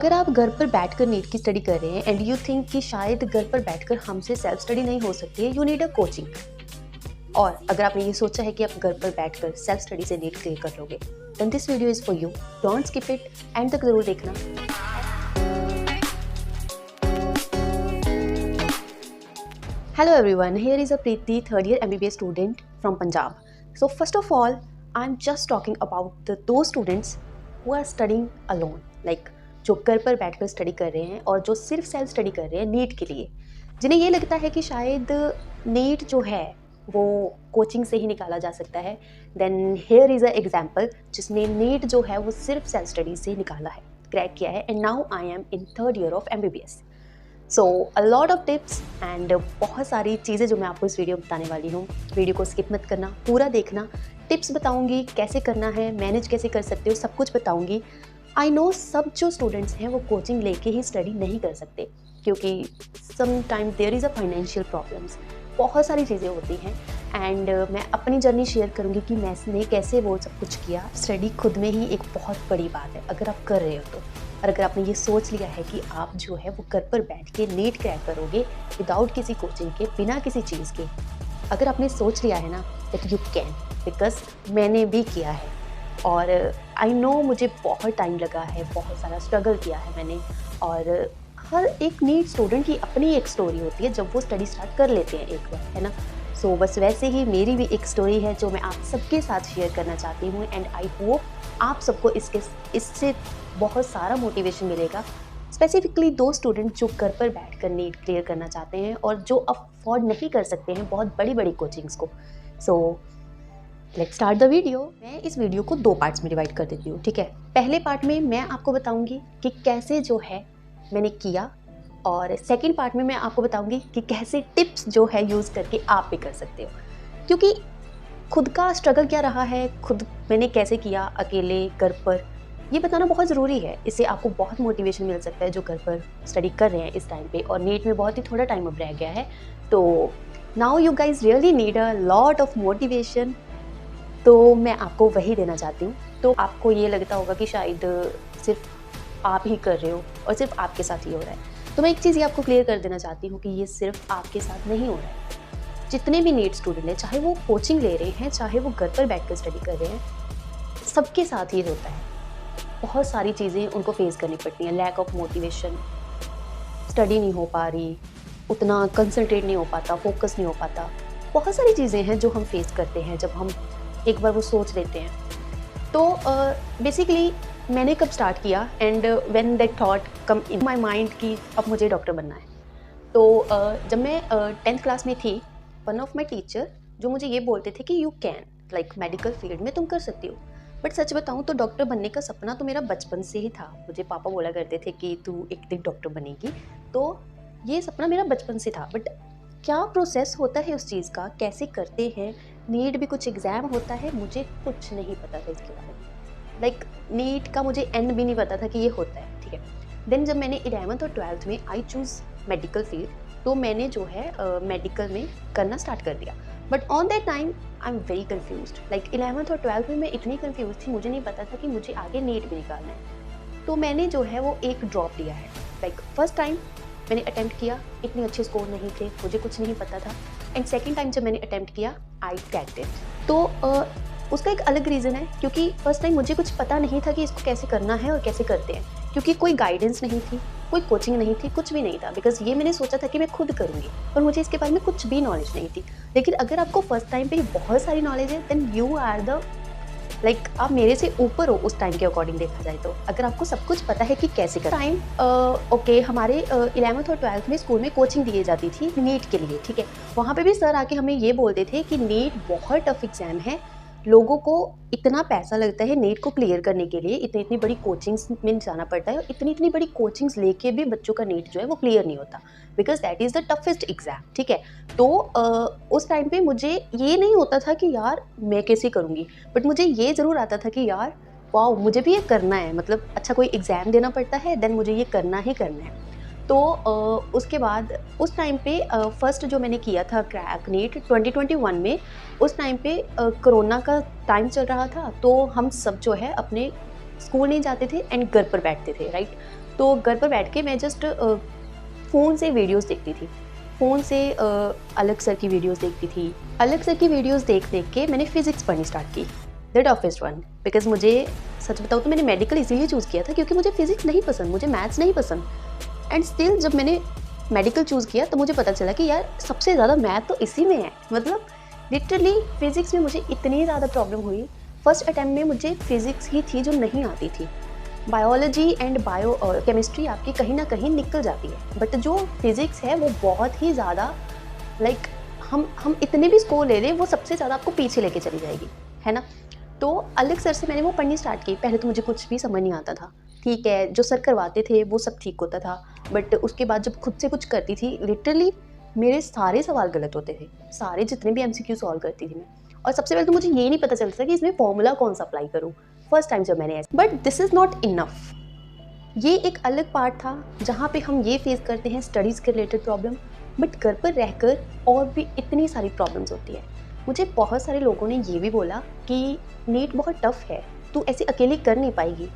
अगर आप घर पर बैठकर नीट की स्टडी कर रहे हैं एंड यू थिंक कि शायद घर पर बैठकर हमसे सेल्फ स्टडी नहीं हो सकती है, यू नीड अ कोचिंग। और अगर आपने ये सोचा है कि आप घर पर बैठकर सेल्फ स्टडी से नीट क्लियर कर लोगे, then this video is for you. Don't skip it, end तक जरूर देखना। Hello everyone, here is a Preeti, third year MBBS student from Punjab. So first of all, I'm just talking about those students who are studying alone, like जो घर पर बैठकर study कर रहे हैं और जो सिर्फ सेल्फ स्टडी कर रहे हैं नीट के लिए, जिन्हें ये लगता है कि शायद नीट जो है वो कोचिंग से ही निकाला जा सकता है। Then here is a example जिसने नीट जो है वो सिर्फ सेल्फ स्टडी से निकाला है, क्रैक किया है, and now I am in third year of MBBS। So a lot of tips and बहुत सारी चीज़ें जो मैं आपको इस वीडियो में बताने वाली हूँ। वीडियो को स्किप मत करना, पूरा देखना। टिप्स बताऊँगी कैसे करना है, मैनेज कैसे कर सकते हो, सब कुछ बताऊँगी। आई नो सब जो स्टूडेंट्स हैं वो कोचिंग लेके ही स्टडी नहीं कर सकते, क्योंकि some time there is a financial problems, बहुत सारी चीज़ें होती हैं। एंड मैं अपनी जर्नी शेयर करूँगी कि मैंने कैसे वो सब कुछ किया। स्टडी खुद में ही एक बहुत बड़ी बात है अगर आप कर रहे हो तो। और अगर आपने ये सोच लिया है कि आप जो है वो घर पर बैठ के नीट क्रैक करोगे विदाउट किसी कोचिंग के, बिना किसी चीज़ के, अगर आपने सोच लिया है ना दैट यू कैन, बिकॉज मैंने भी किया है। और आई नो मुझे बहुत टाइम लगा है, बहुत सारा स्ट्रगल किया है मैंने। और हर एक नीट स्टूडेंट की अपनी एक स्टोरी होती है जब वो स्टडी स्टार्ट कर लेते हैं एक बार, है ना। सो बस वैसे ही मेरी भी एक स्टोरी है जो मैं आप सबके साथ शेयर करना चाहती हूँ, एंड आई होप आप सबको इससे बहुत सारा मोटिवेशन मिलेगा। स्पेसिफिकली दो स्टूडेंट जो घर पर बैठकर नीट क्लियर करना चाहते हैं और जो अफोर्ड नहीं कर सकते हैं बहुत बड़ी बड़ी कोचिंग्स को। So let's start the video. मैं इस वीडियो को दो पार्ट्स में डिवाइड कर देती हूँ, ठीक है। पहले पार्ट में मैं आपको बताऊँगी कि कैसे जो है मैंने किया, और सेकेंड पार्ट में मैं आपको बताऊँगी कि कैसे टिप्स जो है यूज़ करके आप भी कर सकते हो। क्योंकि खुद का स्ट्रगल क्या रहा है, खुद मैंने कैसे किया अकेले घर पर, ये बताना बहुत ज़रूरी है। इससे आपको बहुत मोटिवेशन मिल सकता है जो घर पर स्टडी कर रहे हैं इस टाइम पे, और नीट में बहुत ही थोड़ा टाइम अब रह गया है। तो now you guys really need a lot of motivation, तो मैं आपको वही देना चाहती हूँ। तो आपको ये लगता होगा कि शायद सिर्फ आप ही कर रहे हो और सिर्फ आपके साथ ही हो रहा है, तो मैं एक चीज़ ये आपको क्लियर कर देना चाहती हूँ कि ये सिर्फ आपके साथ नहीं हो रहा है। जितने भी नीट स्टूडेंट हैं, चाहे वो कोचिंग ले रहे हैं, चाहे वो घर पर बैठकर स्टडी कर रहे हैं, सबके साथ ही होता है। बहुत सारी चीज़ें उनको फेस करनी पड़ती हैं। लैक ऑफ मोटिवेशन, स्टडी नहीं हो पा रही, उतना कंसंट्रेट नहीं हो पाता, फोकस नहीं हो पाता, बहुत सारी चीज़ें हैं जो हम फेस करते हैं जब हम एक बार वो सोच लेते हैं। तो बेसिकली मैंने कब स्टार्ट किया, and when that thought come in my mind कि अब मुझे डॉक्टर बनना है। तो जब मैं 10th क्लास में थी, वन ऑफ माई टीचर जो मुझे ये बोलते थे कि you can, like medical field में तुम कर सकती हो। बट सच बताऊँ तो डॉक्टर बनने का सपना तो मेरा बचपन से ही था। मुझे पापा बोला करते थे कि तू एक दिन डॉक्टर बनेगी, तो ये सपना मेरा बचपन से था। बट क्या प्रोसेस होता है उस चीज़ का, कैसे करते हैं, नीट भी कुछ एग्ज़ाम होता है, मुझे कुछ नहीं पता था इसके बारे में। लाइक नीट का मुझे एंड भी नहीं पता था कि ये होता है, ठीक है। देन जब मैंने 11th और 12th में आई चूज़ मेडिकल फील्ड, तो मैंने जो है मेडिकल में करना स्टार्ट कर दिया। But on that time I am very confused. Like 11th और 12th में मैं इतनी कन्फ्यूज थी, मुझे नहीं पता था कि मुझे आगे नीट भी निकालना है। तो मैंने जो है वो एक ड्रॉप लिया है। लाइक फर्स्ट टाइम मैंने अटैम्प्ट किया, इतने अच्छे स्कोर नहीं थे, मुझे कुछ नहीं पता था। एंड सेकेंड टाइम जब मैंने अटैम्प्ट किया, आई क्रैक्ड इट। तो उसका एक अलग रीज़न है, क्योंकि फर्स्ट टाइम मुझे कुछ पता नहीं था कि इसको कैसे करना है और कैसे करते हैं, क्योंकि कोई गाइडेंस नहीं थी, कोई कोचिंग नहीं थी, कुछ भी नहीं था। बिकॉज ये मैंने सोचा था कि मैं खुद करूँगी, पर मुझे इसके बारे में कुछ भी नॉलेज नहीं थी। लेकिन अगर आपको फर्स्ट टाइम पे बहुत सारी नॉलेज है, then you are the like आप मेरे से ऊपर हो उस टाइम के अकॉर्डिंग देखा जाए तो। अगर आपको सब कुछ पता है कि कैसे करना टाइम ओके, हमारे 11th और 12th में स्कूल में कोचिंग दी जाती थी नीट के लिए, ठीक है। वहाँ पे भी सर आके हमें ये बोलते थे कि नीट बहुत टफ एग्जाम है, लोगों को इतना पैसा लगता है नीट को क्लियर करने के लिए, इतनी इतनी बड़ी कोचिंग्स में जाना पड़ता है, और इतनी इतनी बड़ी कोचिंग्स लेके भी बच्चों का नीट जो है वो क्लियर नहीं होता, because that is the toughest exam, ठीक है। तो उस टाइम पे मुझे ये नहीं होता था कि यार मैं कैसे करूँगी, बट मुझे ये ज़रूर आता था कि यार वाओ मुझे भी ये करना है, मतलब अच्छा कोई एग्ज़ाम देना पड़ता है, देन मुझे ये करना ही करना है। तो उसके बाद उस टाइम पे फर्स्ट जो मैंने किया था क्रैक नीट 2021 में, उस टाइम पे कोरोना का टाइम चल रहा था, तो हम सब जो है अपने स्कूल नहीं जाते थे एंड घर पर बैठते थे, राइट। तो घर पर बैठ के मैं जस्ट फ़ोन से वीडियोस देखती थी, फ़ोन से अलग सर की वीडियोस देखती थी। अलग सर की वीडियोस देख देख के मैंने फ़िज़िक्स पढ़नी स्टार्ट की, द टफेस्ट वन। बिकॉज़ मुझे सच बताऊँ तो मैंने मेडिकल इसीलिए चूज़ किया था क्योंकि मुझे फ़िज़िक्स नहीं पसंद, मुझे मैथ्स नहीं पसंद। एंड स्टिल जब मैंने मेडिकल चूज़ किया तो मुझे पता चला कि यार सबसे ज़्यादा मैथ तो इसी में है। मतलब लिटरली फ़िज़िक्स में मुझे इतनी ज़्यादा प्रॉब्लम हुई। फर्स्ट अटेम्प्ट में मुझे फ़िज़िक्स ही थी जो नहीं आती थी। बायोलॉजी एंड केमिस्ट्री आपकी कहीं न कहीं निकल जाती है, बट जो फ़िज़िक्स है वो बहुत ही ज़्यादा लाइक हम इतने भी स्कोर ले लें वो सबसे ज़्यादा आपको पीछे लेके चली जाएगी, है ना? तो अलग सर से मैंने वो पढ़नी स्टार्ट की। पहले तो मुझे कुछ भी समझ नहीं आता था। ठीक है, जो सर करवाते थे वो सब ठीक होता था, बट उसके बाद जब खुद से कुछ करती थी लिटरली मेरे सारे सवाल गलत होते थे। सारे जितने भी एमसीक्यू सॉल्व करती थी मैं। और सबसे पहले तो मुझे ये नहीं पता चलता कि इसमें फ़ॉर्मूला कौन-सा अप्लाई करूँ। फर्स्ट टाइम जब मैंने ऐसा, but this is not enough. ये एक अलग पार्ट था जहाँ पे हम ये फेस करते हैं स्टडीज़ के रिलेटेड प्रॉब्लम, बट घर पर रहकर और भी इतनी सारी प्रॉब्लम्स होती है। मुझे बहुत सारे लोगों ने ये भी बोला कि नीट बहुत टफ है, तू ऐसे अकेली कर नहीं पाएगी।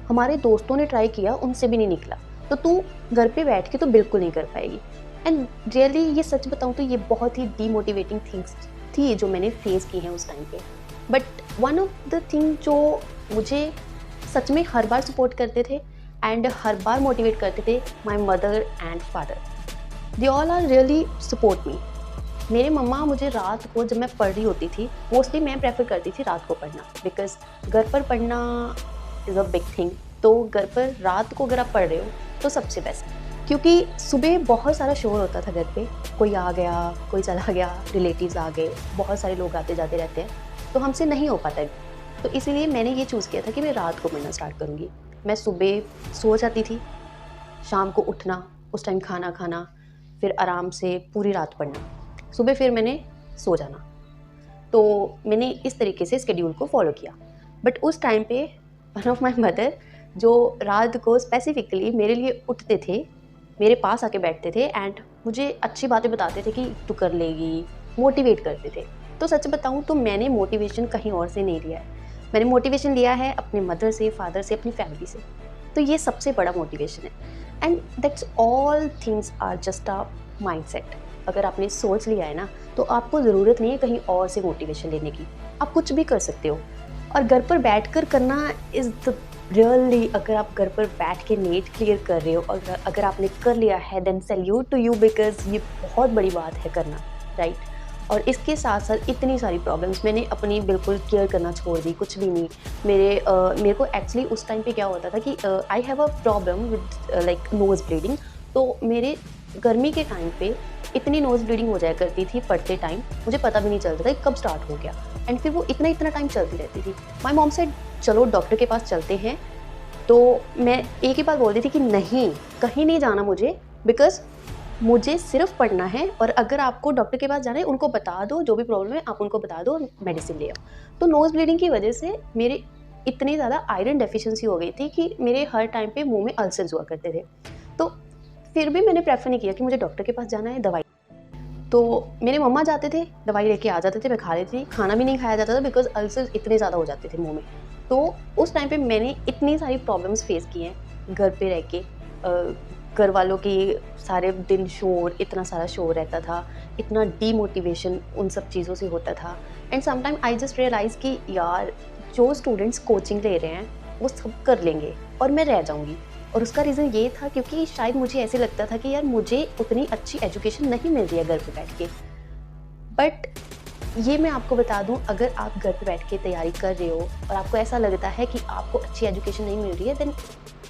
हमारे दोस्तों ने ट्राई किया, उनसे भी नहीं निकला, तो तू घर पे बैठ के तो बिल्कुल नहीं कर पाएगी। एंड रियली ये सच बताऊँ तो ये बहुत ही डीमोटिवेटिंग थिंग्स थी जो मैंने फेस की हैं उस टाइम पे। But one of the thing जो मुझे सच में हर बार सपोर्ट करते थे एंड हर बार मोटिवेट करते थे, my mother and father, they all are really support me. मेरे मम्मा मुझे रात को जब मैं पढ़ रही होती थी, मोस्टली मैं प्रेफर करती थी रात को पढ़ना, बिकॉज घर पर पढ़ना इज़ अ बिग थिंग। तो घर पर रात को अगर आप पढ़ रहे हो तो सबसे बेस्ट, क्योंकि सुबह बहुत सारा शोर होता था घर पे, कोई आ गया कोई चला गया, रिलेटिव्स आ गए, बहुत सारे लोग आते जाते रहते हैं, तो हमसे नहीं हो पाता है। तो इसीलिए मैंने ये चूज़ किया था कि मैं रात को पढ़ना स्टार्ट करूँगी। मैं सुबह सो जाती थी, शाम को उठना, उस टाइम खाना खाना, फिर आराम से पूरी रात पढ़ना, सुबह फिर मैंने सो जाना। तो मैंने इस तरीके से शेड्यूल को फॉलो किया। बट उस टाइम पे वन ऑफ माय मदर जो रात को स्पेसिफिकली मेरे लिए उठते थे, मेरे पास आके बैठते थे एंड मुझे अच्छी बातें बताते थे कि तू कर लेगी, मोटिवेट करते थे। तो सच बताऊँ तो मैंने मोटिवेशन कहीं और से नहीं लिया है, मैंने मोटिवेशन लिया है अपने मदर से, फादर से, अपनी फैमिली से। तो ये सबसे बड़ा मोटिवेशन है and that's all things are just a mindset. अगर आपने सोच लिया है ना, तो आपको ज़रूरत नहीं है कहीं और से मोटिवेशन लेने की, आप कुछ भी कर सकते हो। और घर पर बैठकर करना इज़ द रियली, अगर आप घर पर बैठ के नीट क्लियर कर रहे हो और अगर आपने कर लिया है then salute to you, because ये बहुत बड़ी बात है करना, राइट? और इसके साथ साथ इतनी सारी प्रॉब्लम्स मैंने अपनी बिल्कुल केयर करना छोड़ दी, कुछ भी नहीं। मेरे को एक्चुअली उस टाइम पे क्या होता था कि I have a problem with like nose bleeding. तो मेरे गर्मी के टाइम पे इतनी नोज़ ब्लीडिंग हो जाया करती थी पढ़ते टाइम, मुझे पता भी नहीं चलता था कि कब स्टार्ट हो गया एंड फिर वो इतना टाइम चलती रहती थी। माय मॉम सेड चलो डॉक्टर के पास चलते हैं, तो मैं एक ही बात बोल रही थी कि नहीं, कहीं नहीं जाना मुझे, बिकॉज़ मुझे सिर्फ पढ़ना है और अगर आपको डॉक्टर के पास जाना है उनको बता दो, जो भी प्रॉब्लम है आप उनको बता दो और मेडिसिन ले आओ। तो नोज़ ब्लीडिंग की वजह से मेरे इतनी ज़्यादा आयरन डेफिशिएंसी हो गई थी कि मेरे हर टाइम पे मुँह में अल्सर्स हुआ करते थे। तो फिर भी मैंने प्रेफ़र नहीं किया कि मुझे डॉक्टर के पास जाना है, दवाई। तो मेरे मम्मा जाते थे, दवाई लेके आ जाते थे, मैं खा लेती थी। खाना भी नहीं खाया जाता था बिकॉज़ अल्सर्स इतने ज़्यादा हो जाते थे मुँह में। तो उस टाइम पे मैंने इतनी सारी प्रॉब्लम्स फेस की हैं घर पे रह के। घर वालों की सारे दिन शोर, इतना सारा शोर रहता था, इतना डीमोटिवेशन उन सब चीज़ों से होता था and sometime I just realise कि यार जो स्टूडेंट्स कोचिंग ले रहे हैं, वो सब कर लेंगे और मैं रह जाऊँगी। और उसका रीज़न ये था क्योंकि शायद मुझे ऐसे लगता था कि यार मुझे उतनी अच्छी एजुकेशन नहीं मिल रही है घर पे बैठ के। बट ये मैं आपको बता दूँ, अगर आप घर पे बैठ के तैयारी कर रहे हो और आपको ऐसा लगता है कि आपको अच्छी एजुकेशन नहीं मिल रही है, then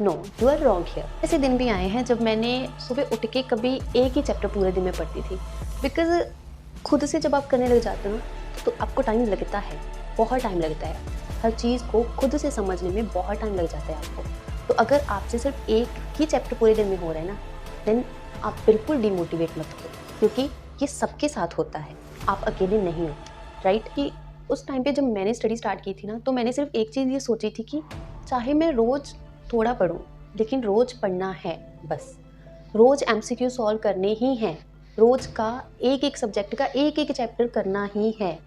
no, you are wrong here. ऐसे दिन भी आए हैं जब मैंने सुबह उठ के कभी एक ही चैप्टर पूरे दिन में पढ़ती थी, बिकॉज़ खुद से जब आप करने लग जाते हो ना, तो आपको टाइम लगता है, बहुत टाइम लगता है। हर चीज़ को खुद से समझने में बहुत टाइम लग जाता है आपको। तो अगर आपसे सिर्फ एक ही चैप्टर पूरे दिन में हो रहा है ना, देन आप बिल्कुल डिमोटिवेट मत हो, क्योंकि ये सबके साथ होता है, आप अकेले नहीं हो, राइट? कि उस टाइम पे जब मैंने स्टडी स्टार्ट की थी ना, तो मैंने सिर्फ एक चीज़ ये सोची थी कि चाहे मैं रोज़ थोड़ा पढूँ, लेकिन रोज़ पढ़ना है बस। रोज़ एमसीक्यू सॉल्व करने ही हैं, रोज़ का एक-एक सब्जेक्ट का एक-एक चैप्टर करना ही है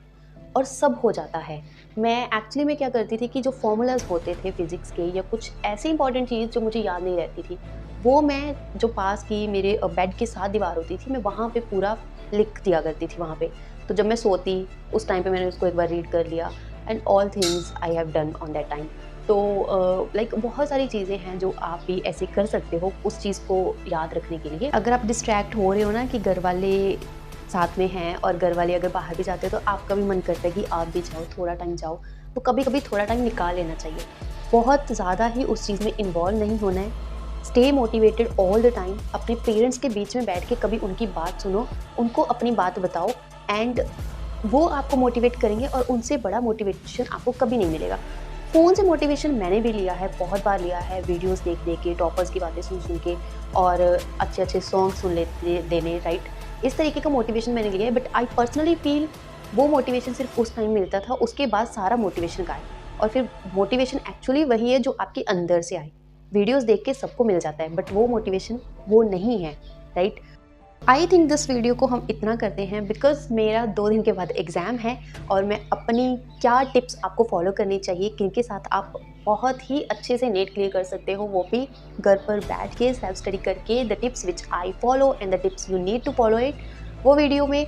और सब हो जाता है। मैं एक्चुअली में क्या करती थी कि जो फ़ॉर्मूलाज़ होते थे फ़िज़िक्स के या कुछ ऐसी इंपॉर्टेंट चीज़ जो मुझे याद नहीं रहती थी, वो मैं जो पास की मेरे बेड के साथ दीवार होती थी, मैं वहाँ पे पूरा लिख दिया करती थी वहाँ पे। तो जब मैं सोती उस टाइम पे मैंने उसको एक बार रीड कर लिया, and all things I have done on that time. तो लाइक बहुत सारी चीज़ें हैं जो आप भी ऐसे कर सकते हो उस चीज़ को याद रखने के लिए। अगर आप डिस्ट्रैक्ट हो रहे हो ना कि घर वाले साथ में हैं और घर वाले अगर बाहर भी जाते हैं तो आपका भी मन करता है कि आप भी जाओ, थोड़ा टाइम जाओ, तो कभी कभी थोड़ा टाइम निकाल लेना चाहिए। बहुत ज़्यादा ही उस चीज़ में इन्वॉल्व नहीं होना है। Stay motivated all the time. अपने पेरेंट्स के बीच में बैठ के कभी उनकी बात सुनो, उनको अपनी बात बताओ, एंड वो आपको मोटिवेट करेंगे और उनसे बड़ा मोटिवेशन आपको कभी नहीं मिलेगा। फ़ोन से मोटिवेशन मैंने भी लिया है, बहुत बार लिया है, वीडियोस देख देख के, टॉपर्स की बातें सुन सुन के, और अच्छे अच्छे सॉन्ग सुन लेते देने, राइट। इस तरीके का मोटिवेशन मैंने लिया है, बट आई पर्सनली फील वो मोटिवेशन सिर्फ उस टाइम मिलता था, उसके बाद सारा मोटिवेशन गायब। और फिर मोटिवेशन एक्चुअली वही है जो आपके अंदर से आए। वीडियोस देख के सबको मिल जाता है, बट वो मोटिवेशन वो नहीं है, right. I think this video को हम इतना करते हैं बिकॉज मेरा 2 दिन के बाद एग्ज़ाम है, और मैं अपनी क्या टिप्स आपको फॉलो करनी चाहिए, किनके साथ आप बहुत ही अच्छे से नेट क्लियर कर सकते हो, वो भी घर पर बैठ के सेल्फ स्टडी करके, the tips which I follow and the tips you need to follow it, वो वीडियो में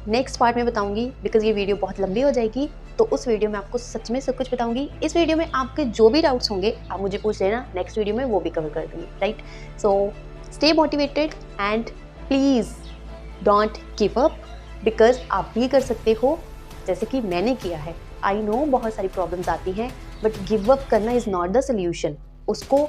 नेक्स्ट पार्ट में बताऊंगी। बिकॉज ये वीडियो बहुत लंबी हो जाएगी, तो उस वीडियो में आपको सच में सब कुछ बताऊंगी। इस वीडियो में आपके जो भी डाउट्स होंगे आप मुझे पूछ लेना, नेक्स्ट वीडियो में वो भी कवर कर दूंगी, right. So stay motivated and please don't give up, because आप भी कर सकते हो जैसे कि मैंने किया है। आई नो बहुत सारी प्रॉब्लम्स आती हैं, बट गिव अप करना इज़ नॉट द सोल्यूशन। उसको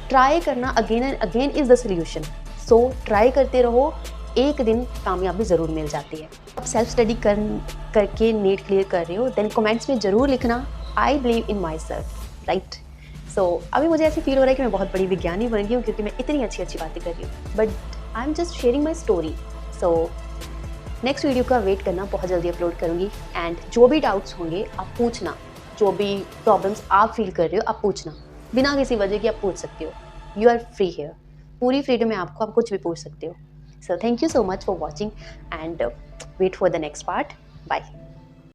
ट्राई करना again and again is the solution. So try करते रहो, एक दिन कामयाबी ज़रूर मिल जाती है। आप सेल्फ स्टडी करके नेट क्लियर कर रहे हो, देन कमेंट्स में ज़रूर लिखना I believe in myself, right. So अभी मुझे ऐसे फील हो रहा है कि मैं बहुत बड़ी विज्ञानी बन गई हूँ, क्योंकि मैं इतनी अच्छी अच्छी बातें कर रही हूँ, but I am just sharing my story. So next video का वेट करना, बहुत जल्दी अपलोड करूँगी, एंड जो भी डाउट्स होंगे आप पूछना, जो भी प्रॉब्लम्स आप फील कर रहे हो आप पूछना, बिना किसी वजह की आप पूछ सकते हो। यू आर फ्री हेयर, पूरी फ्रीडम है आपको, आप कुछ भी पूछ सकते हो। So thank you so much for watching, and wait for the next part. Bye.